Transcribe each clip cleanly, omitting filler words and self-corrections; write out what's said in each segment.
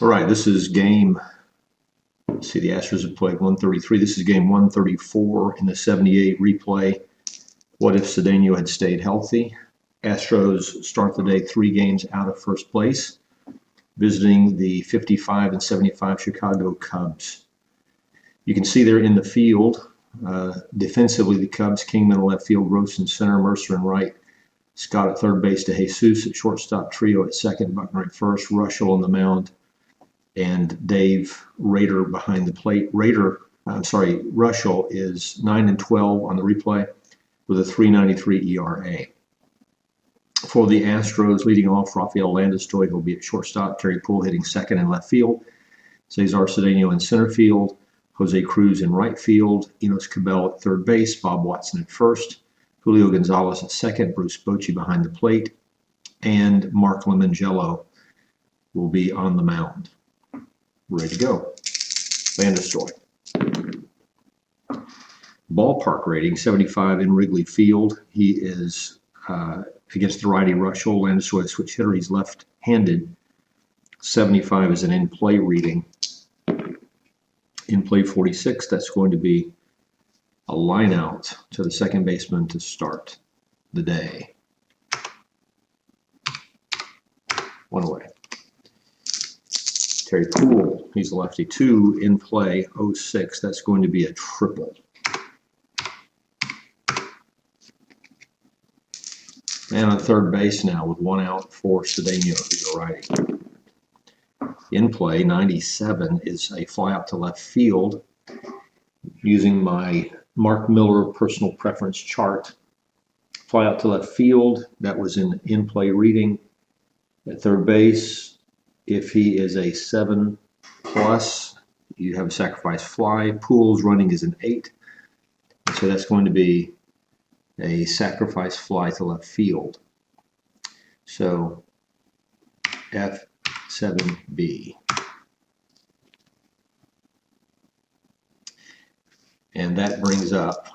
All right, this is game, let's see, the Astros have played 133. This is game 134 in the 78 replay. What if Cedeno had stayed healthy? Astros start the day 3 games out of first place, visiting the 55 and 75 Chicago Cubs. You can see they're in the field. Defensively, the Cubs, Kingman in left field, Gross in center, Mercer in right, Scott at third base, to Jesus at shortstop, Trio at second, Buckner at first, Russell on the mound, and Dave Rader behind the plate. Russell is 9-12 on the replay with a 3.93 ERA. For the Astros, leading off, Rafael Landestoy will be at shortstop, Terry Poole hitting second and left field, Cesar Cedeno in center field, Jose Cruz in right field, Enos Cabell at third base, Bob Watson at first, Julio Gonzalez at second, Bruce Bochy behind the plate, and Mark Lemongello will be on the mound. Ready to go. Landestoy. Ballpark rating, 75 in Wrigley Field. He is against the righty Russell. Landestoy, a switch hitter. He's left-handed. 75 is an in-play reading. In play 46, that's going to be a line out to the second baseman to start the day. One away. Terry Poole, he's a lefty. 2 in play 06, that's going to be a triple. And on third base now with 1 out for Cedeno, who's a righty. In play 97 is a fly out to left field. Using my Mark Miller personal preference chart, fly out to left field, that was an in-play reading. At third base, if he is a 7+, you have a sacrifice fly. Poole's running is an 8, so that's going to be a sacrifice fly to left field. So F7B. And that brings up,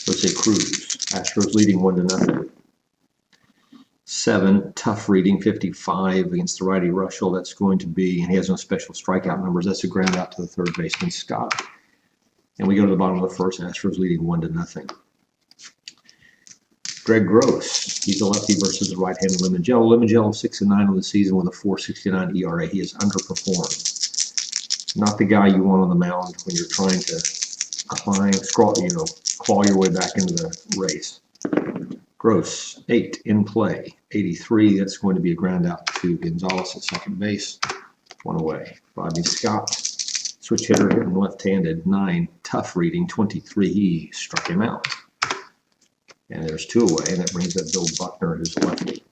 let's say, Cruz. Astros leading 1-0. 7, tough reading, 55 against the righty Russell. That's going to be, and he has no special strikeout numbers. That's a ground out to the third baseman, Scott. And we go to the bottom of the first. Astros leading 1-0. Greg Gross, he's a lefty versus the right-handed Lemongello. Lemongello 6-9 on the season with a 4.69 ERA. He has underperformed. Not the guy you want on the mound when you're trying to claw your way back into the race. Gross, 8 in play, 83. That's going to be a ground out to Gonzalez at second base. 1 away. Bobby Scott, switch hitter, hitting left-handed, 9, tough reading, 23. He struck him out. And there's 2 away, and that brings up Bill Buckner, who's lefty.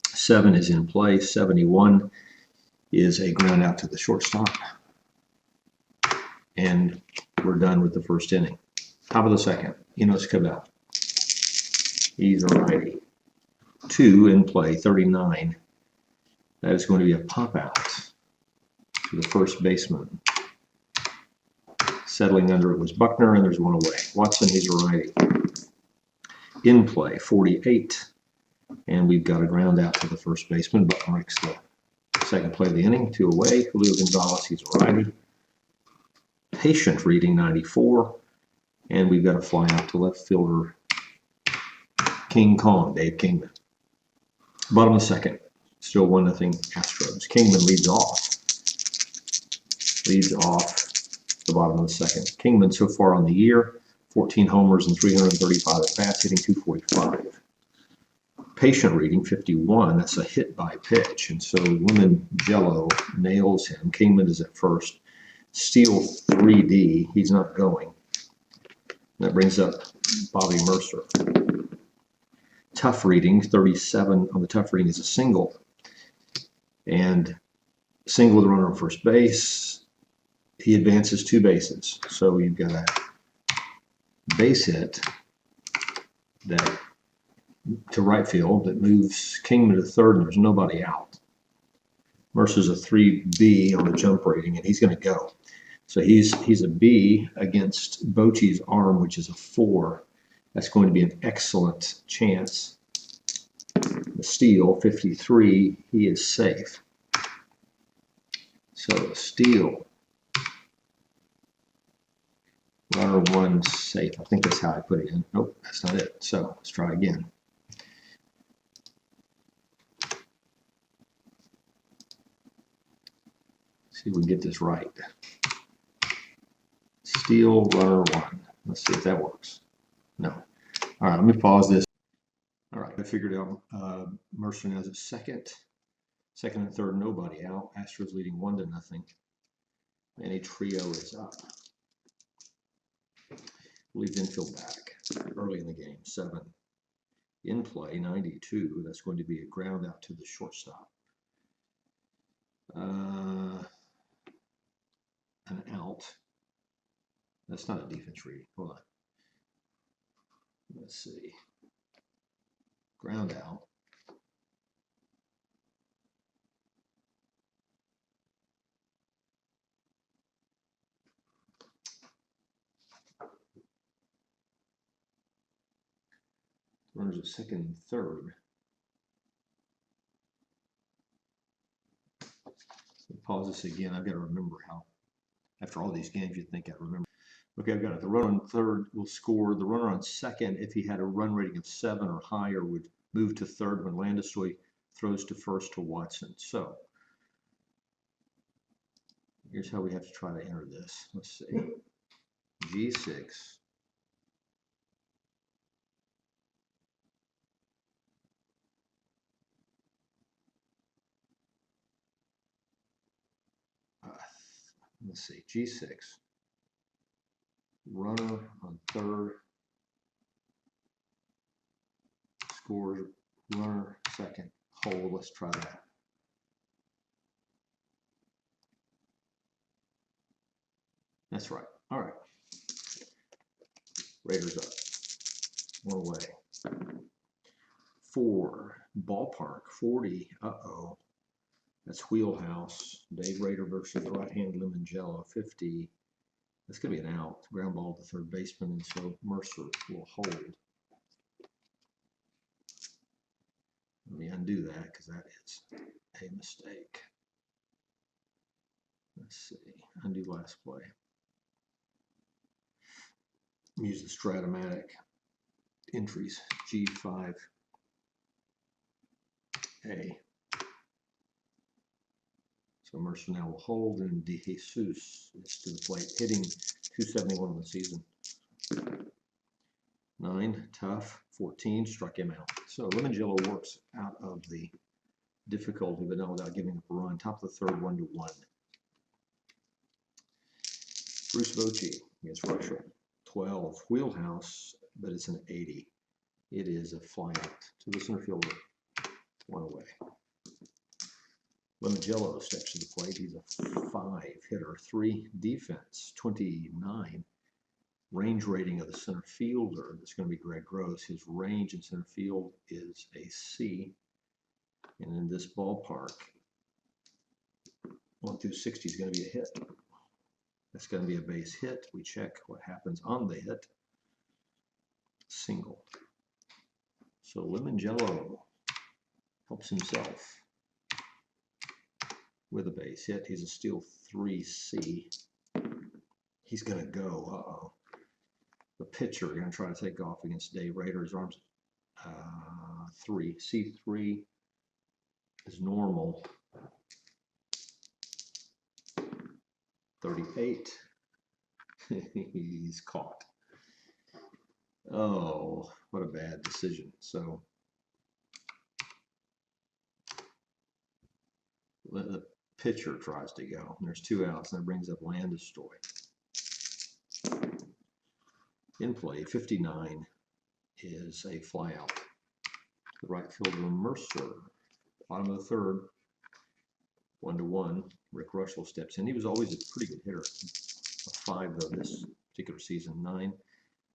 7 is in play, 71 is a ground out to the shortstop. And we're done with the first inning. Top of the second, Enos Cabell. He's a righty. 2 in play, 39. That is going to be a pop out to the first baseman. Settling under it was Buckner, and there's 1 away. Watson, he's a righty. In play, 48. And we've got a ground out to the first baseman. Buckner makes the second play of the inning. 2 away. Julio Gonzalez, he's a righty. Patient reading, 94. And we've got a fly out to left fielder, King Kong, Dave Kingman. Bottom of the second, still 1-0 Astros. Kingman leads off the bottom of the second. Kingman so far on the year, 14 homers and 335 at bats, hitting 245. Patient reading, 51. That's a hit by pitch, and so Lemongello nails him. Kingman is at first. Steal 3D. He's not going. That brings up Bobby Mercer. Tough reading, 37 on the tough reading is a single. And single with a runner on first base. He advances 2 bases. So you've got a base hit that to right field that moves Kingman to third, and there's nobody out. Mercer's a 3B on the jump rating, and he's going to go. So he's a B against Bochy's arm, which is a 4. That's going to be an excellent chance. The steal, 53, he is safe. So steal, runner one safe. I think that's how I put it in. Nope, that's not it. So let's try again. See if we can get this right. Steal, runner one. Let's see if that works. No. All right, let me pause this. All right, I figured out Mercer now is at second. Second and third, nobody out. Astros leading 1-0. And a trio is up. Leaves infield back early in the game, 7. In play, 92. That's going to be a ground out to the shortstop. An out. That's not a defense reading. Hold on. Let's see. Ground out. Runners at second and third. Pause this again. I've got to remember how, after all these games, you'd think I'd remember. Okay, I've got it. The runner on third will score. The runner on second, if he had a run rating of 7 or higher, would move to third when Landis throws to first to Watson. So here's how we have to try to enter this. Let's see. G6. Let's see. G6. Runner on third. Scores. Runner second. Hold. Let's try that. That's right. All right. Raiders up. 1 away. 4. Ballpark. 40. Uh-oh. That's Wheelhouse. Dave Rader versus right-hand Lemon-Jello. 50. That's going to be an out. Ground ball to third baseman, and so Mercer will hold. Let me undo that because that is a mistake. Let's see. Undo last play. Use the Stratomatic entries. G5A. So Mercer now will hold, and De Jesus is to the plate, hitting .271 in the season. 9, tough. 14, struck him out. So Lemon-Jello works out of the difficulty, but not without giving up a run. Top of the third, 1-1. Bruce Bochy against Russia. 12, Wheelhouse, but it's an 80. It is a fly out to the center fielder. 1 away. Lemon-Jello steps to the plate. He's a 5 hitter, 3 defense, 29. Range rating of the center fielder, that's going to be Greg Gross. His range in center field is a C. And in this ballpark, 1 through 60 is going to be a hit. That's going to be a base hit. We check what happens on the hit. Single. So Lemon-Jello helps himself with a base hit. He's a steal 3C. He's going to go. Uh-oh. The pitcher going to try to take off against Dave Rader. His arms 3. C3 is normal. 38. He's caught. Oh, what a bad decision. So the pitcher tries to go. And there's 2 outs, and that brings up Landis. In play, 59 is a fly out. The right fielder Mercer, bottom of the third, 1-1. Rick Russell steps in. He was always a pretty good hitter. A 5 though this particular season. 9,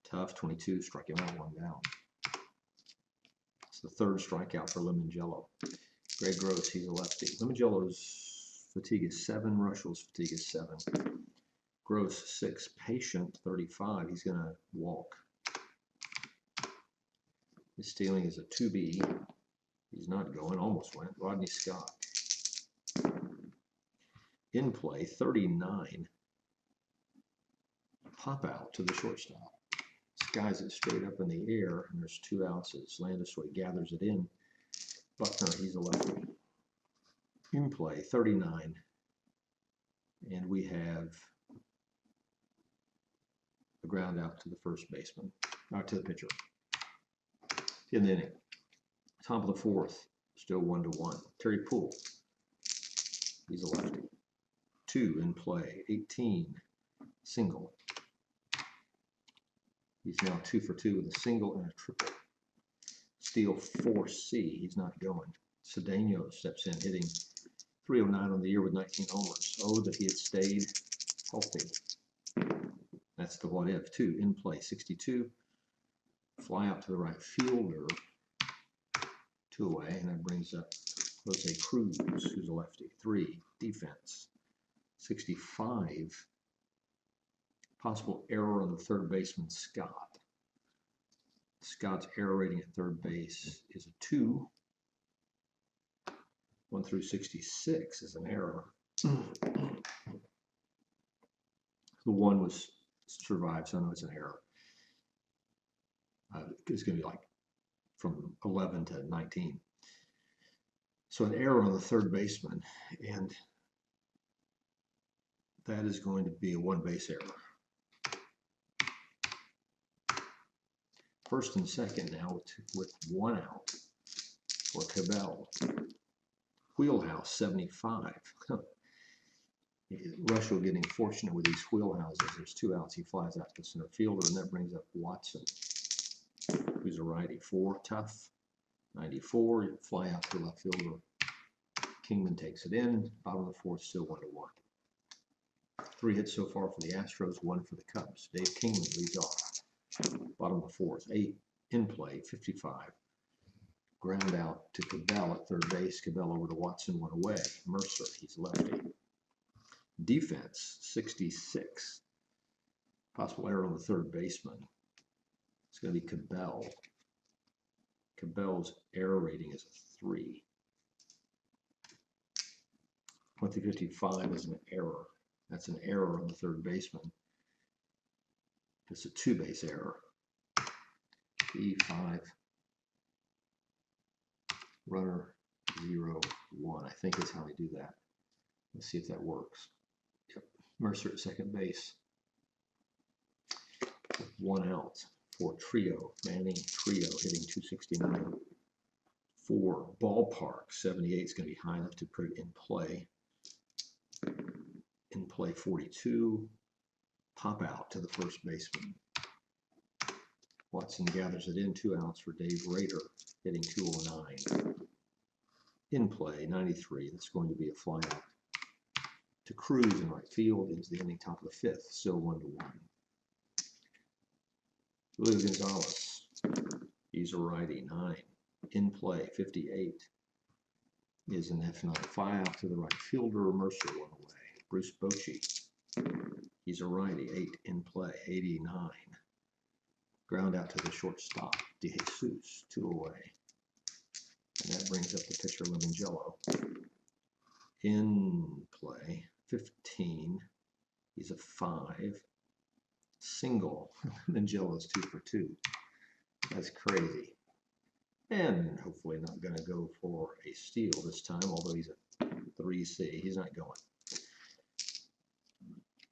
tough. 22, struck him out, 1 down. It's the 3rd strikeout for Lemon-Jello. Greg Gross, he's a lefty. Lemon-Jello's fatigue is 7. Russell's fatigue is 7. Gross 6, patient 35. He's going to walk. His stealing is a 2B. He's not going. Almost went. Rodney Scott. In play, 39. Pop out to the shortstop. Skies it straight up in the air, and there's 2 outs. Landisway gathers it in. Buckner, he's a lefty. In play, 39. And we have a ground out to the first baseman, out to the pitcher. In the inning, top of the 4th, still 1-1. Terry Poole, he's a lefty. 2 in play, 18, single. He's now 2 for 2 with a single and a triple. Steal 4C, he's not going. Cedeno steps in, hitting .309 on the year with 19 homers. Oh, that he had stayed healthy. That's the what if. 2 in play, 62. Fly out to the right fielder. 2 away, and that brings up Jose Cruz, who's a lefty. 3 defense, 65. Possible error on the third baseman, Scott. Scott's error rating at third base is a 2. 1 through 66 is an error. The 1 was survived, so I know it's an error. It's going to be like from 11 to 19. So an error on the third baseman, and that is going to be a 1 base error. First and second now with 1 out for Cabell. Wheelhouse 75. Russell getting fortunate with these wheelhouses. There's 2 outs. He flies out to the center fielder, and that brings up Watson, who's a righty. 4 tough. 94. You fly out to the left fielder. Kingman takes it in. Bottom of the 4th, still 1-1. 3 hits so far for the Astros, 1 for the Cubs. Dave Kingman leads off. Bottom of the 4th, 8 in play, 55. Ground out to Cabell at third base. Cabell over to Watson, 1 away. Mercer, he's lefty. Defense, 66. Possible error on the third baseman. It's going to be Cabell. Cabell's error rating is a 3. 2055 is an error. That's an error on the third baseman. It's a 2 base error. E5. Runner 0, 1. I think is how they do that. Let's see if that works. Yep. Mercer at second base. 1 out for Trio. Manning Trio hitting .269. 4 ballpark. 78 is going to be high enough to put it in play. In play 42. Pop out to the first baseman. Watson gathers it in. 2 outs for Dave Rader, hitting .209. In play 93. That's going to be a fly out to Cruz in right field. Into the inning, top of the 5th. Still 1-1. Julio Gonzalez. He's a righty. 9. In play 58. Is an F9. Fly out to the right fielder. Mercer 1 away. Bruce Bochy. He's a righty. 8 in play. 89. Ground out to the shortstop. DeJesus 2 away. And that brings up the pitcher Lemongello. In play 15. He's a 5. Single. Lemongello's 2 for 2. That's crazy. And hopefully not going to go for a steal this time, although he's a 3C. He's not going.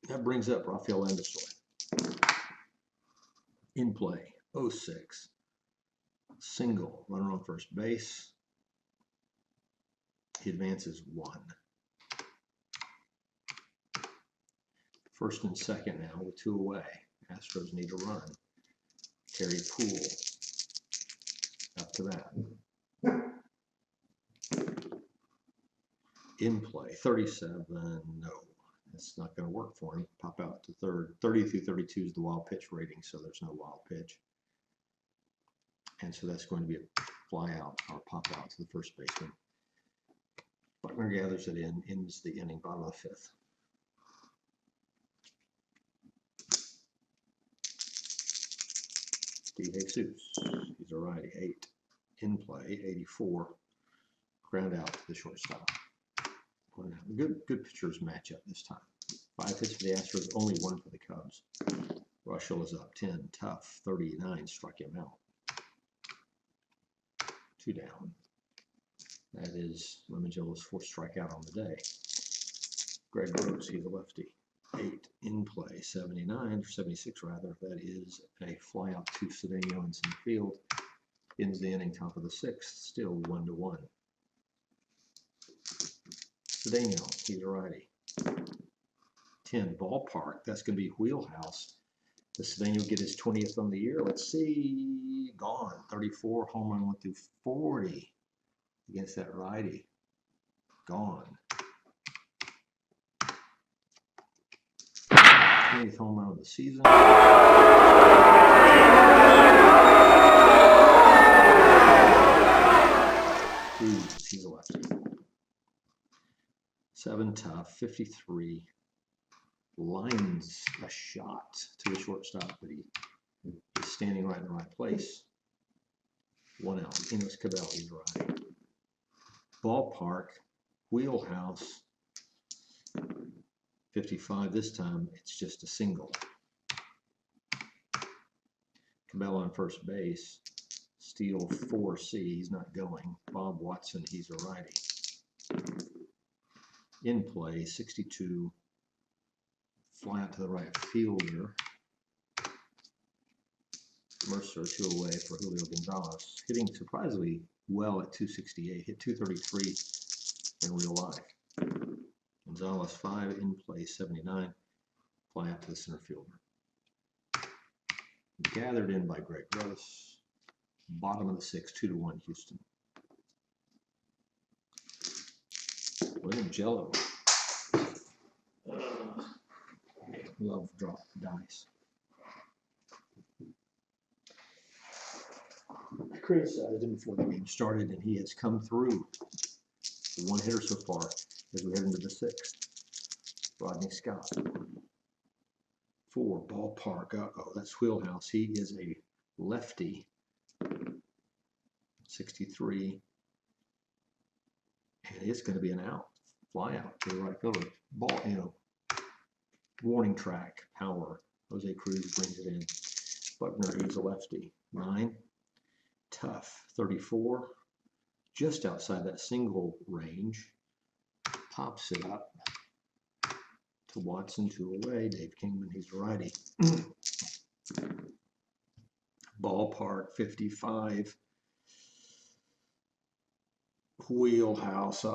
That brings up Rafael Landisway. In play, 06. Single, runner on first base. He advances 1. First and second now with 2 away. Astros need a run. Terry Poole up to that. In play, 37, no. That's not going to work for him. Pop out to third. 30 through 32 is the wild pitch rating, so there's no wild pitch. And so that's going to be a fly out or pop out to the first baseman. Buckner gathers it in, ends the inning, bottom of the 5th. DeJesus, he's a righty. 8 in play, 84. Ground out to the shortstop. Good pitchers match up this time. 5 hits for the Astros, only 1 for the Cubs. Russell is up 10, tough, 39, struck him out. 2 down. That is Lemongello's 4th strikeout on the day. Greg Rose, he's a lefty. 8 in play, 79, or 76 rather. That is a fly out to Cedeno in center field. Ends the inning, top of the 6th, still 1-1. Cedeno, he's a righty. 10, ballpark. That's going to be wheelhouse. Does Cedeno get his 20th on the year? Let's see. Gone. 34, home run went through 40 against that righty. Gone. 20th home run of the season. He's a lefty. 7 tough, 53. Lines a shot to the shortstop, but he is standing right in the right place. 1 out. Enos Cabell, he's right. Ballpark, wheelhouse, 55. This time it's just a single. Cabell on first base. Steele 4C, he's not going. Bob Watson, he's a righty. In play, 62. Fly out to the right fielder. Mercer 2 away for Julio Gonzalez. Hitting surprisingly well at 268. Hit 233 in real life. Gonzalez 5 in play, 79. Fly out to the center fielder. Gathered in by Greg Rose. Bottom of the 6th, 2-1 Houston. Lemongello. Love drop dice. I criticized him before the game started, and he has come through. The 1 hitter so far as we head into the 6th. Rodney Scott. 4, ballpark. That's wheelhouse. He is a lefty. 63. And it's going to be an out. Fly out to the right fielder. Ball, warning track, power. Jose Cruz brings it in. Buckner, he's a lefty. 9. Tough. 34. Just outside that single range. Pops it up to Watson, 2 away. Dave Kingman, he's a righty. Ballpark, 55. Wheelhouse.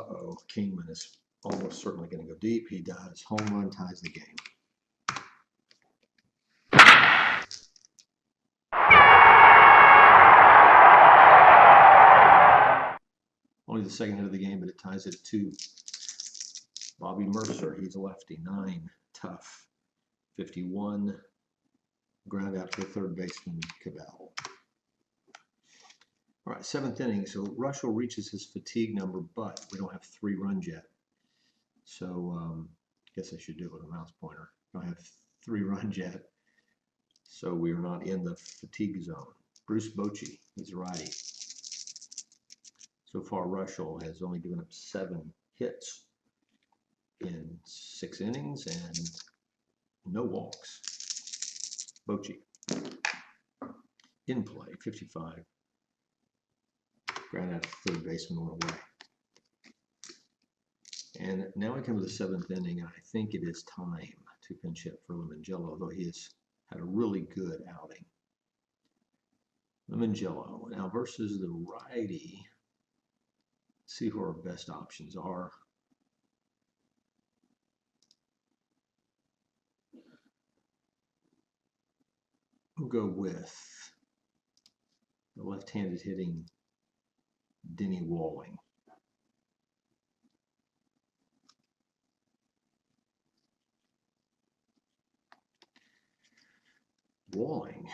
Kingman is almost certainly going to go deep. He does. Home run ties the game. Only the 2nd hit of the game, but it ties it at 2. Bobby Mercer, he's a lefty. 9, tough. 51. Ground out to the 3rd baseman, Cabell. All right, 7th inning. So Russell reaches his fatigue number, but we don't have 3 runs yet. So I guess I should do it with a mouse pointer. I don't have 3 runs yet. So we are not in the fatigue zone. Bruce Bochy, he's a righty. So far, Russell has only given up 7 hits in 6 innings and no walks. Bochy. In play, 55. Ground out to 3rd baseman, 1 away. And now we come to the 7th inning, and I think it is time to pinch hit for Lemongello, although he has had a really good outing. Lemongello now versus the righty. See who our best options are. We'll go with the left-handed hitting Denny Walling. Walling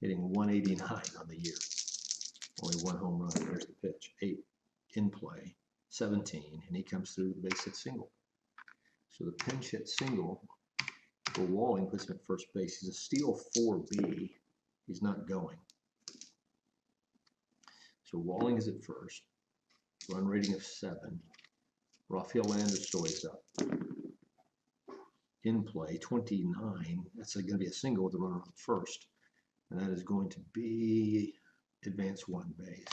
hitting 189 on the year. Only 1 home run. There's the pitch. 8 in play, 17, and he comes through the base hit single. So the pinch hit single for Walling puts him at first base. He's a steal 4B. He's not going. So Walling is at first. Run rating of 7. Rafael Landis up. In play, 29. That's going to be a single with the runner on first. And that is going to be advance 1 base.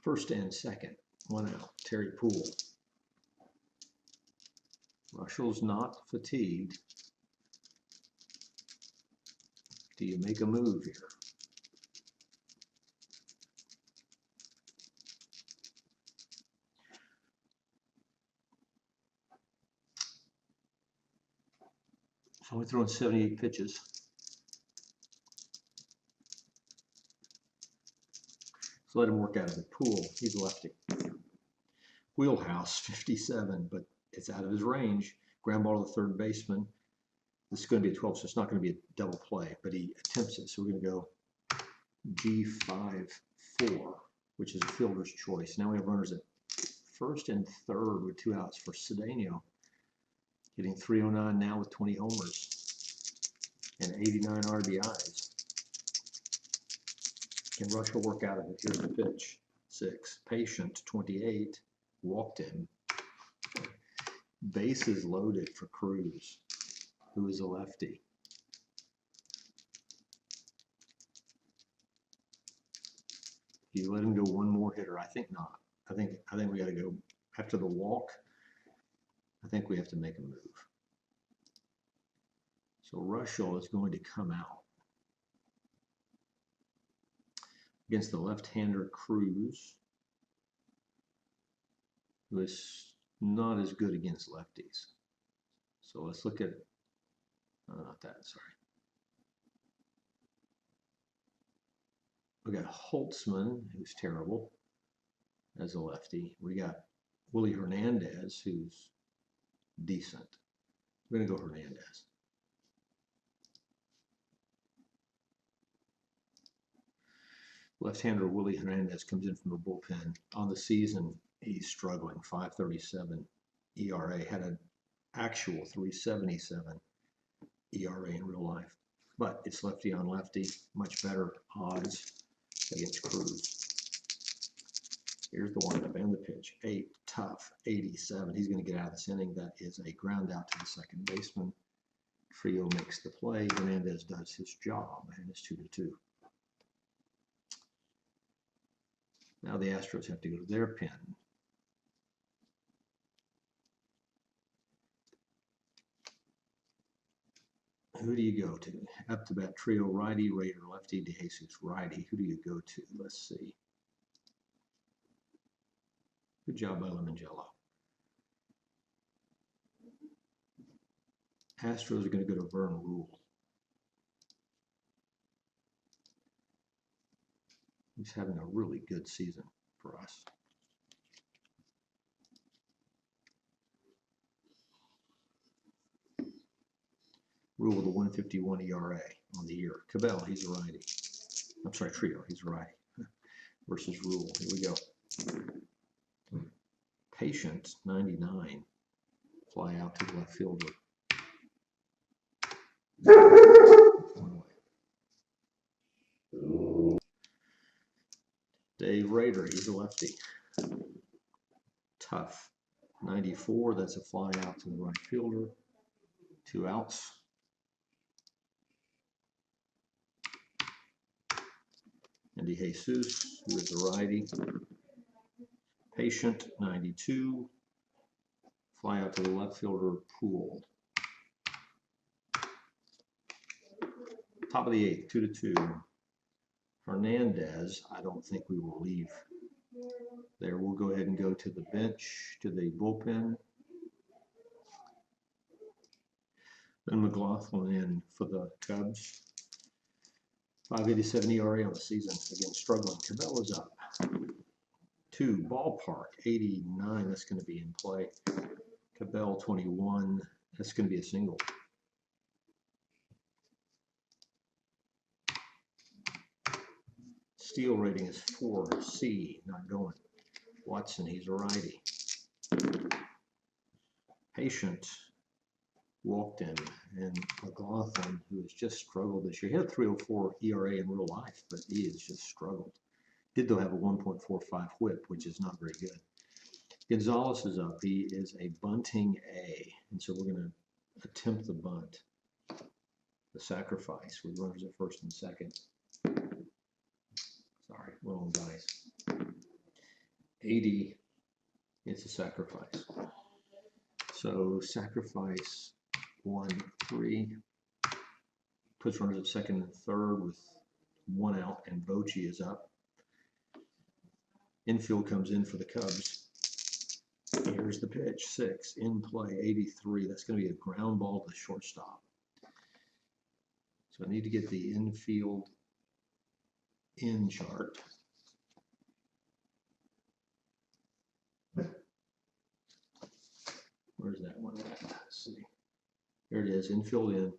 First and second, 1 out. Terry Poole. Russell's not fatigued. Do you make a move here? So we're throwing 78 pitches. So let him work out of it. Poole, he's a lefty. Wheelhouse, 57, but it's out of his range. Ground ball to the third baseman. This is going to be a 12, so it's not going to be a double play, but he attempts it. So we're going to go G5-4, which is a fielder's choice. Now we have runners at first and third with 2 outs for Cedeno. Hitting .309 now with 20 homers and 89 RBIs. Can Russell work out of it? Here's the pitch. 6. Patient, 28. Walked him. Bases loaded for Cruz, who is a lefty. Do you let him go one more hitter? I think not. I think we got to go after the walk. I think we have to make a move. So Russell is going to come out against the left-hander Cruz, who is not as good against lefties. So let's look at, not that, sorry. We got Holtzman, who's terrible as a lefty. We got Willie Hernandez, who's decent. We're going to go Hernandez. Left-hander Willie Hernandez comes in from the bullpen. On the season, he's struggling. 5.37 ERA. Had an actual 3.77 ERA in real life. But it's lefty on lefty. Much better odds against Cruz. Here's the windup and the pitch. 8, tough, 87. He's going to get out of this inning. That is a ground out to the second baseman. Trio makes the play. Hernandez does his job, and it's 2-2. Now the Astros have to go to their pen. Who do you go to? Up to bat trio, righty, Raider, lefty, DeJesus, righty. Who do you go to? Let's see. Good job by Lemongello. Astros are going to go to Vern Rule. He's having a really good season for us. Rule with a 1.51 ERA on the year. Cabell, he's a righty. I'm sorry, Trio, he's a righty. Versus Rule. Here we go. Patient, 99. Fly out to the left fielder. Dave Rader, he's a lefty. Tough. 94, that's a fly out to the right fielder. 2 outs. And DeJesus, who is a righty. Patient, 92. Fly out to the left fielder, Poole. Top of the 8th, 2-2. Hernandez, I don't think we will leave there. We'll go ahead and go to the bench, to the bullpen. Then McLaughlin in for the Cubs. 5.87 ERA on the season. Again, struggling. Cabela's up. 2, ballpark, 89. That's going to be in play. Cabell, 21. That's going to be a single. Steal rating is 4. C, not going. Watson, he's a righty. Patient, walked him. And McLaughlin, who has just struggled this year, he had a 3.04 ERA in real life, but he has just struggled. Did, though, have a 1.45 whip, which is not very good. Gonzalez is up. He is a bunting A, and so we're going to attempt the bunt, the sacrifice, with runners at first and second. Sorry, wrong dice. 80, it's a sacrifice. So sacrifice 1-3, puts runners at second and third with 1 out, and Bochy is up. Infield comes in for the Cubs. Here's the pitch, 6, in play, 83. That's going to be a ground ball to the shortstop. So I need to get the infield in chart. Where's that one at? Let's see. There it is, infield in.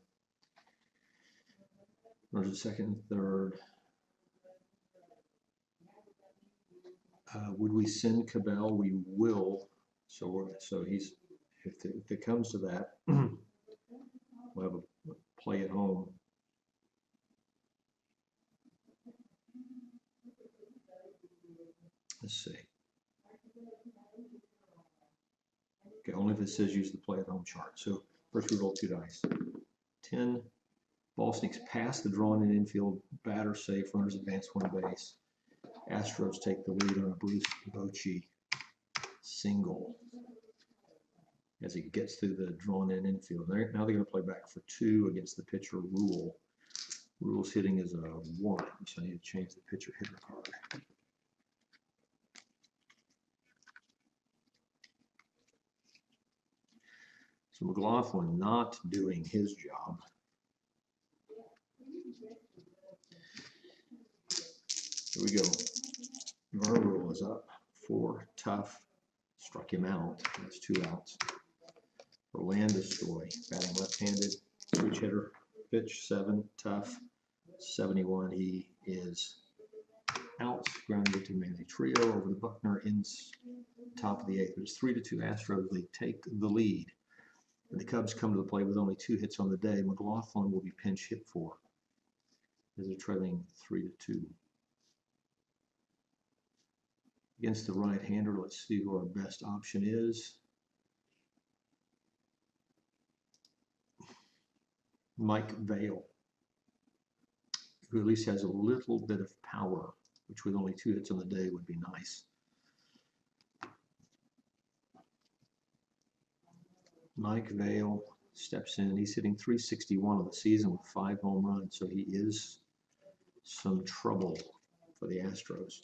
Runners at second and third. Would we send Cabell? We will. So he's, if it comes to that, we'll have a play at home. Let's see. Okay, only if it says use the play at home chart. So first we roll 2 dice. 10. Ball sneaks past the drawn-in infield. Batter safe. Runners advance 1 base. Astros take the lead on a Bruce Bochy single as he gets through the drawn-in infield. Now they're going to play back for 2 against the pitcher Rule. Rule's hitting is a 1, so I need to change the pitcher hitter card. So McLaughlin not doing his job. Here we go. Rule is up. 4, tough. Struck him out. That's 2 outs. Orlandostoy, batting left-handed, switch hitter, pitch 7, tough, 71. He is out, grounded to Manny Trio over the Buckner in top of the 8th. There's 3-2 Astros. They take the lead. And the Cubs come to the plate with only 2 hits on the day. McLaughlin will be pinch hit for as they're trailing 3-2. Against the right-hander, let's see who our best option is. Mike Vail, who at least has a little bit of power, which with only 2 hits on the day would be nice. Mike Vail steps in. He's hitting .361 of the season with 5 home runs, so he is some trouble for the Astros.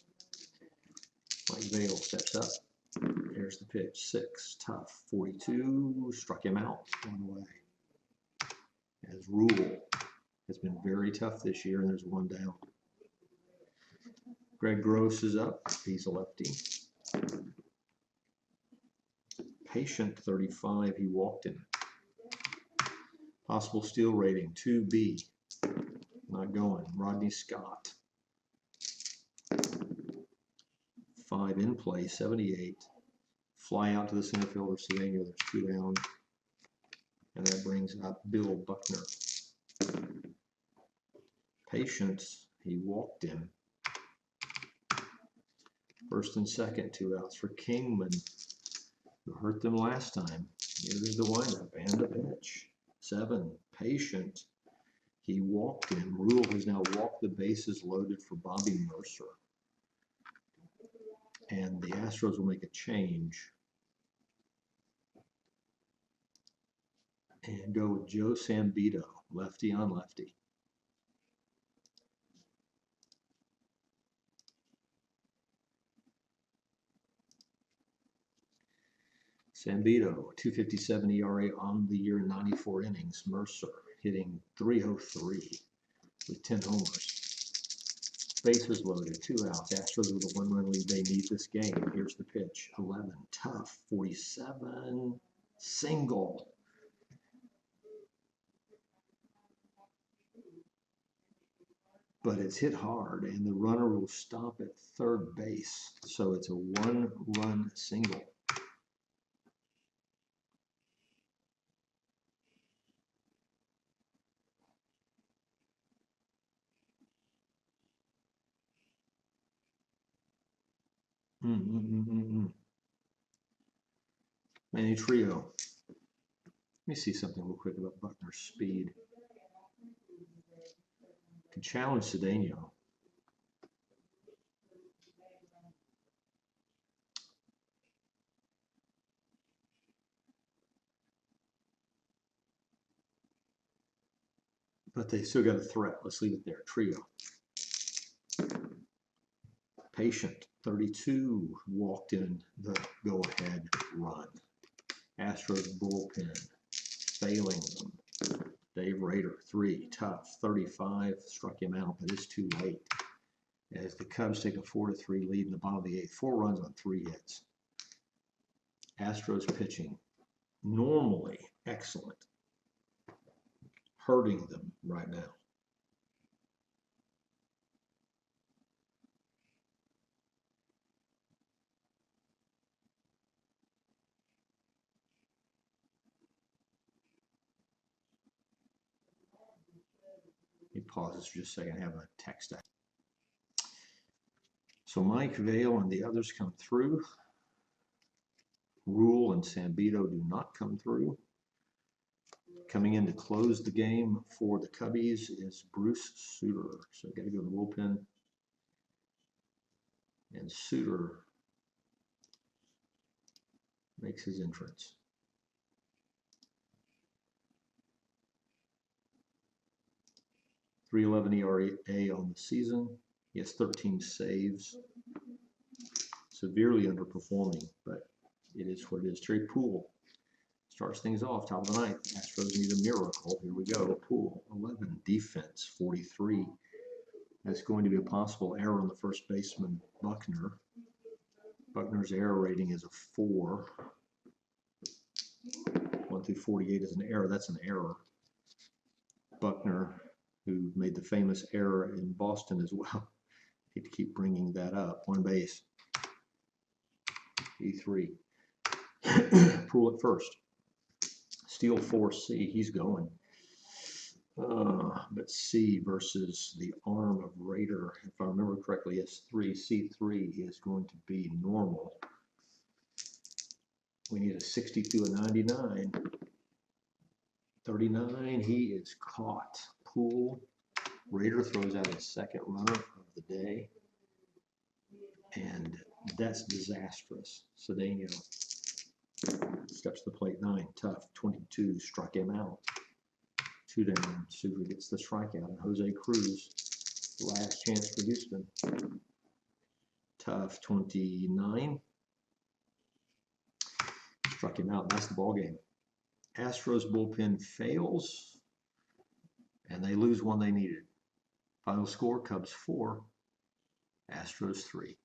Mike Vail steps up. Here's the pitch, 6, tough, 42, struck him out, 1 away. As Rule has been very tough this year, and there's 1 down. Greg Gross is up. He's a lefty. Patient 35. He walked him. Possible steal rating 2B. Not going. Rodney Scott. 5 in play, 78. Fly out to the center fielder, Cedeno. There's 2 down. And that brings up Bill Buckner. Patience, he walked him. First and second, 2 outs for Kingman, who hurt them last time. Here's the windup and the pitch. 7, patient, he walked him. Rule has now walked the bases loaded for Bobby Mercer. And the Astros will make a change and go with Joe Sambito, lefty on lefty. Sambito, 2.57 ERA on the year, 94 innings. Mercer hitting .303 with 10 homers. Bases loaded, 2 outs. Astros with a 1-run lead. They need this game. Here's the pitch, 11, tough, 47, single. But it's hit hard, and the runner will stop at third base. So it's a 1-run single. Manny Trio. Let me see something real quick about Buckner's speed. Could challenge Cedeno. But they still got a threat. Let's leave it there. Trio. Patient, 32, walked in the go-ahead run. Astros bullpen, failing them. Dave Rader, 3, tough, 35, struck him out, but it's too late. As the Cubs take a 4-3 lead in the bottom of the 8th, 4 runs on 3 hits. Astros pitching, normally excellent, hurting them right now. He pauses for just a second, have a text. So Mike Vail and the others come through. Rule and Sambito do not come through. Coming in to close the game for the Cubbies is Bruce Sutter. So got to go to the bullpen. And Sutter makes his entrance. .311 ERA on the season. He has 13 saves. Severely underperforming, but it is what it is. Trey Poole starts things off, top of the ninth. Astros need a miracle. Here we go. Poole, 11. Defense, 43. That's going to be a possible error on the first baseman, Buckner. Buckner's error rating is a 4. 1 through 48 is an error. That's an error. Buckner, who made the famous error in Boston as well. Hate to keep bringing that up. 1 base. E3. Poole at first. Steal 4C. He's going. But C versus the arm of Rader, if I remember correctly, S3. C3 is going to be normal. We need a 60 through a 99. 39, he is caught. Poole. Rader throws out his second runner of the day. And that's disastrous. Cedeno steps to the plate, 9, tough, 22, struck him out. 2 down, Sugar gets the strikeout, and Jose Cruz, last chance for Houston. Tough, 29, struck him out, that's the ball game. Astros bullpen fails, and they lose one they needed. Final score, Cubs 4, Astros 3.